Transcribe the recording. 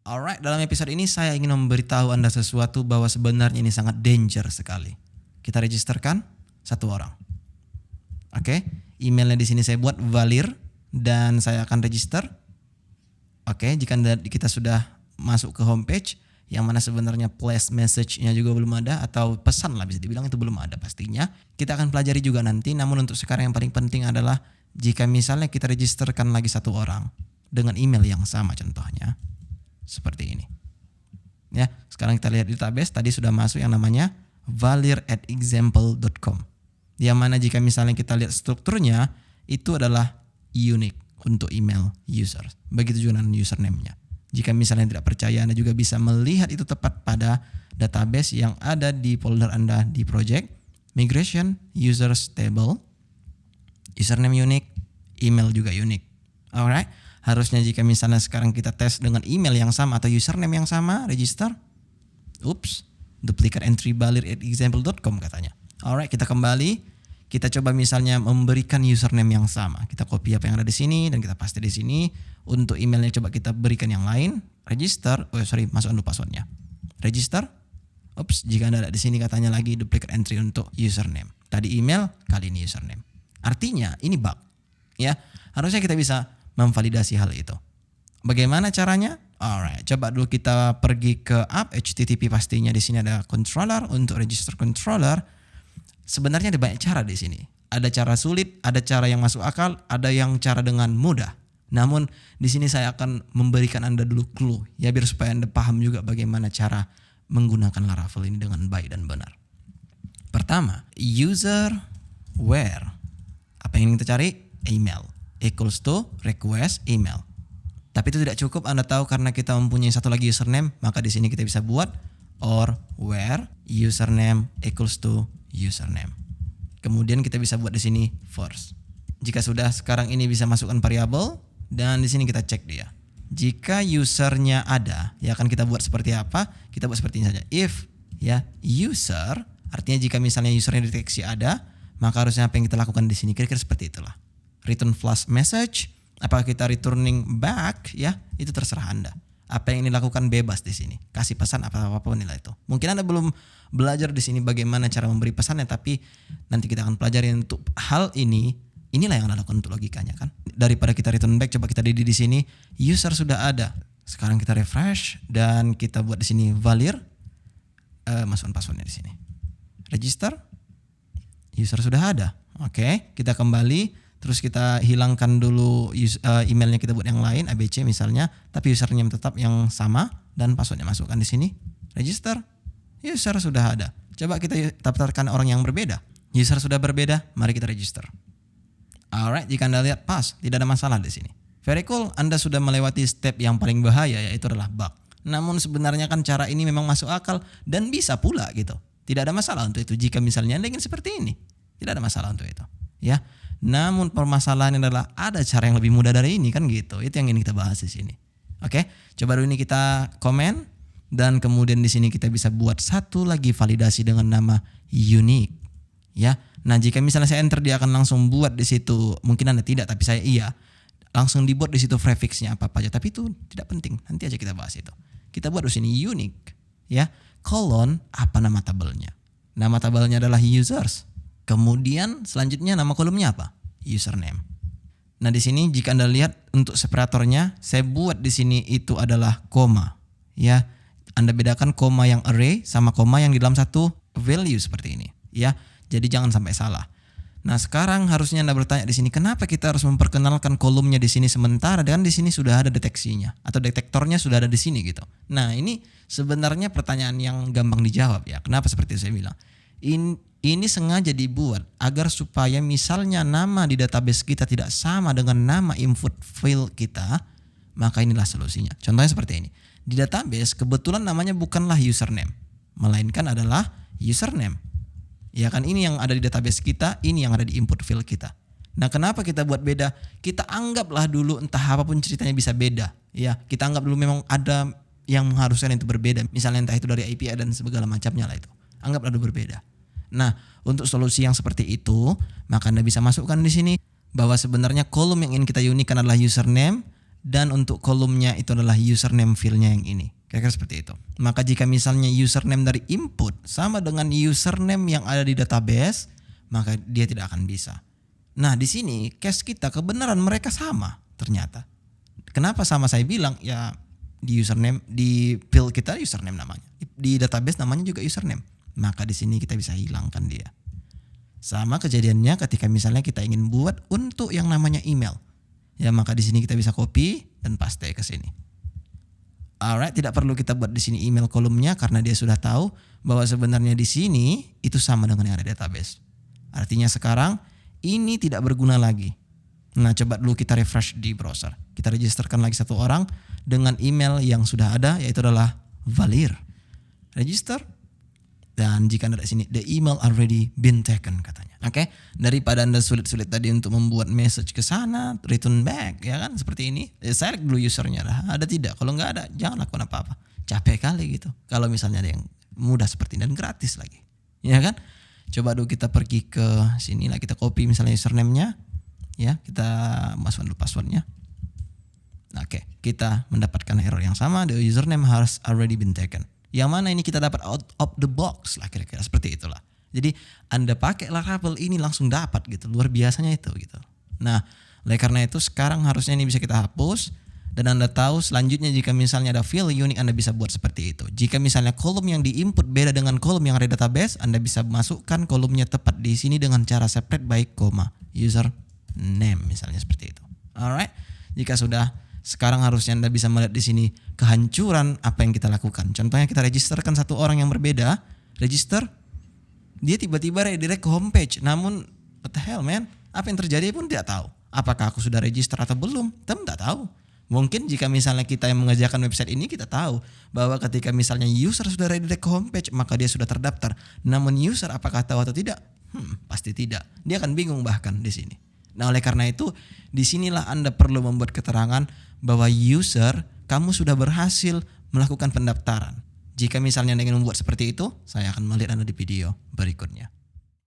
Alright, dalam episode ini saya ingin memberitahu Anda sesuatu bahwa sebenarnya ini sangat danger sekali. Kita registerkan satu orang. Oke, emailnya di sini saya buat Valir dan saya akan register. Oke, jika kita sudah masuk ke homepage yang mana sebenarnya place message-nya juga belum ada atau pesan lah bisa dibilang itu belum ada pastinya. Kita akan pelajari juga nanti, namun untuk sekarang yang paling penting adalah jika misalnya kita registerkan lagi satu orang dengan email yang sama contohnya. Seperti ini. Ya, sekarang kita lihat di database tadi sudah masuk yang namanya valir@example.com. Yang mana jika misalnya kita lihat strukturnya itu adalah unique untuk email user. Begitu juga dengan username-nya. Jika misalnya tidak percaya, Anda juga bisa melihat itu tepat pada database yang ada di folder Anda di project migration users table. Username unique, email juga unique. Alright. Harusnya jika misalnya sekarang kita tes dengan email yang sama atau username yang sama, register. Oops, duplicate entry valir@example.com katanya. Alright, kita kembali. Kita coba misalnya memberikan username yang sama. Kita copy apa yang ada di sini dan kita paste di sini. Untuk emailnya coba kita berikan yang lain. Register. Masukkan dulu passwordnya. Register. Oops, jika Anda ada di sini katanya lagi duplicate entry untuk username. Tadi email, kali ini username. Artinya ini bug. Ya, harusnya kita bisa memvalidasi hal itu. Bagaimana caranya? Alright, coba dulu kita pergi ke app HTTP pastinya di sini ada controller untuk register controller. Sebenarnya ada banyak cara di sini. Ada cara sulit, ada cara yang masuk akal, ada yang cara dengan mudah. Namun di sini saya akan memberikan Anda dulu clue ya biar supaya Anda paham juga bagaimana cara menggunakan Laravel ini dengan baik dan benar. Pertama, user where. Apa yang ingin kita cari? Email. Equals to request email. Tapi itu tidak cukup, Anda tahu karena kita mempunyai satu lagi username, maka di sini kita bisa buat or where username equals to username. Kemudian kita bisa buat di sini first. Jika sudah sekarang ini bisa masukkan variabel dan di sini kita cek dia. Jika usernya ada, ya akan kita buat seperti apa? Kita buat seperti ini saja. If ya user, artinya jika misalnya usernya deteksi ada, maka harusnya apa yang kita lakukan di sini kira-kira seperti itulah. Return flash message, apakah kita returning back ya, itu terserah Anda. Apa yang ini lakukan bebas di sini. Kasih pesan apapun nilai itu. Mungkin Anda belum belajar di sini bagaimana cara memberi pesannya, tapi nanti kita akan pelajari untuk hal ini. Inilah yang Anda lakukan untuk logikanya kan. Daripada kita return back, coba kita di sini user sudah ada. Sekarang kita refresh dan kita buat di sini valir. Masukkan passwordnya di sini. Register. User sudah ada. Oke, kita kembali. Terus kita hilangkan dulu emailnya, kita buat yang lain, ABC misalnya, tapi username tetap yang sama dan passwordnya masukkan di sini. Register. User sudah ada. Coba kita daftarkan orang yang berbeda. User sudah berbeda, mari kita register. Alright, jika Anda lihat pas, tidak ada masalah di sini. Very cool, Anda sudah melewati step yang paling bahaya yaitu adalah bug. Namun sebenarnya kan cara ini memang masuk akal dan bisa pula gitu. Tidak ada masalah untuk itu jika misalnya Anda ingin seperti ini. Tidak ada masalah untuk itu. Ya. Namun permasalahannya adalah ada cara yang lebih mudah dari ini kan gitu. Itu yang ingin kita bahas di sini. Oke, coba dulu ini kita komen dan kemudian di sini kita bisa buat satu lagi validasi dengan nama unique. Ya. Nah, jika misalnya saya enter dia akan langsung buat di situ. Mungkin Anda tidak tapi saya iya. Langsung dibuat di situ prefixnya apa aja, tapi itu tidak penting. Nanti aja kita bahas itu. Kita buat di sini unique ya. Colon apa nama tabelnya? Nama tabelnya adalah users. Kemudian selanjutnya nama kolomnya apa? Username. Nah, di sini jika Anda lihat untuk separatornya, saya buat di sini itu adalah koma. Ya, Anda bedakan koma yang array sama koma yang di dalam satu value seperti ini. Ya, jadi jangan sampai salah. Nah, sekarang harusnya Anda bertanya di sini, kenapa kita harus memperkenalkan kolomnya di sini sementara dan di sini sudah ada deteksinya atau detektornya sudah ada di sini gitu. Nah, ini sebenarnya pertanyaan yang gampang dijawab ya. Kenapa seperti saya bilang? Ini sengaja dibuat agar supaya misalnya nama di database kita tidak sama dengan nama input file kita, maka inilah solusinya. Contohnya seperti ini. Di database kebetulan namanya bukanlah username, melainkan adalah username. Ya kan, ini yang ada di database kita, ini yang ada di input file kita. Nah, kenapa kita buat beda? Kita anggaplah dulu entah apapun ceritanya bisa beda. Ya, kita anggap dulu memang ada yang mengharuskan itu berbeda. Misalnya entah itu dari API dan segala macamnya lah itu. Anggaplah dulu berbeda. Nah, untuk solusi yang seperti itu, maka Anda bisa masukkan di sini bahwa sebenarnya kolom yang ingin kita unikan adalah username dan untuk kolomnya itu adalah username fieldnya yang ini. Kira-kira seperti itu. Maka jika misalnya username dari input sama dengan username yang ada di database, maka dia tidak akan bisa. Nah di sini case kita kebenaran mereka sama ternyata. Kenapa sama saya bilang ya di username di field kita username namanya, di database namanya juga username. Maka di sini kita bisa hilangkan dia. Sama kejadiannya ketika misalnya kita ingin buat untuk yang namanya email. Ya maka di sini kita bisa copy dan paste ke sini. Alright, tidak perlu kita buat di sini email kolomnya karena dia sudah tahu bahwa sebenarnya di sini itu sama dengan yang ada di database. Artinya sekarang ini tidak berguna lagi. Nah, coba dulu kita refresh di browser. Kita registerkan lagi satu orang dengan email yang sudah ada yaitu adalah Valir. Register. Dan jika Anda di sini, the email already been taken katanya. Oke, daripada Anda sulit-sulit tadi untuk membuat message ke sana, return back, ya kan seperti ini. Select dulu usernya lah. Ada tidak? Kalau nggak ada, jangan lakukan apa-apa. Capek kali gitu. Kalau misalnya ada yang mudah seperti ini dan gratis lagi, ya kan? Coba dulu kita pergi ke sini lah, kita copy misalnya username-nya, ya kita masukkan dulu passwordnya. Oke, kita mendapatkan error yang sama. The username has already been taken. Yang mana ini kita dapat out of the box lah kira-kira seperti itulah. Jadi Anda pakai Laravel ini langsung dapat gitu. Luar biasanya itu gitu. Nah, oleh karena itu sekarang harusnya ini bisa kita hapus. Dan Anda tahu selanjutnya jika misalnya ada field unik Anda bisa buat seperti itu. Jika misalnya kolom yang di-input beda dengan kolom yang ada di database, Anda bisa masukkan kolomnya tepat di sini dengan cara separate by koma. User name misalnya seperti itu. Alright. Jika sudah, sekarang harusnya Anda bisa melihat di sini kehancuran apa yang kita lakukan. Contohnya kita registerkan satu orang yang berbeda, register, dia tiba-tiba redirect ke homepage. Namun what the hell man, apa yang terjadi pun tidak tahu. Apakah aku sudah register atau belum? Tidak tahu. Mungkin jika misalnya kita yang mengerjakan website ini kita tahu bahwa ketika misalnya user sudah redirect ke homepage maka dia sudah terdaftar. Namun user apakah tahu atau tidak? Pasti tidak. Dia akan bingung bahkan di sini. Nah oleh karena itu disinilah Anda perlu membuat keterangan bahwa user kamu sudah berhasil melakukan pendaftaran. Jika misalnya Anda ingin membuat seperti itu, saya akan melihat Anda di video berikutnya.